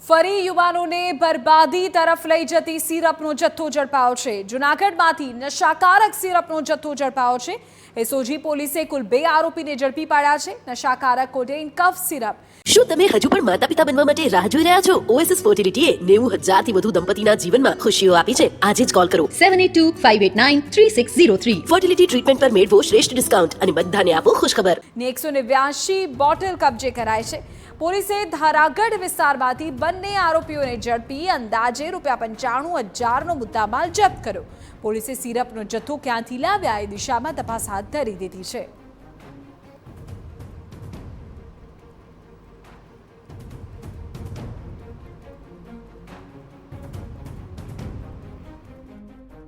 ફરી યુવાનોને બરબાદી તરફ લઈ જતી સિરપનો જથ્થો ઝડપાયો છે। જૂનાગઢમાંથી નશાકારક સિરપનો જથ્થો ઝડપાયો છે। એસઓજી પોલીસે કુલ 2 આરોપીને ઝડપી પાડ્યા છે। નશાકારક કોડેઇન કફ સિરપ। શું તમે હજુ પણ માતા-પિતા બનવા માટે રાહ જોઈ રહ્યા છો? ઓએસિસ ફર્ટિલિટીએ 90,000 થી વધુ દંપતીના જીવનમાં ખુશીઓ આપી છે। આજે જ કોલ કરો 7825893603। ફર્ટિલિટી ટ્રીટમેન્ટ પર મેળવો શ્રેષ્ઠ ડિસ્કાઉન્ટ અને બધાને આપો ખુશખબર। 189 બોટલ કબજે કરાઈ છે। પોલીસે ધારાગઢ વિસ્તારમાંથી બંને આરોપીઓને ઝડપી અંદાજે ₹95,000નો મુદ્દામાલ જપ્ત કર્યો। પોલીસે સિરપનો જથ્થો ક્યાંથી લાવ્યા એ દિશામાં તપાસ હાથ ધરી દીધી છે।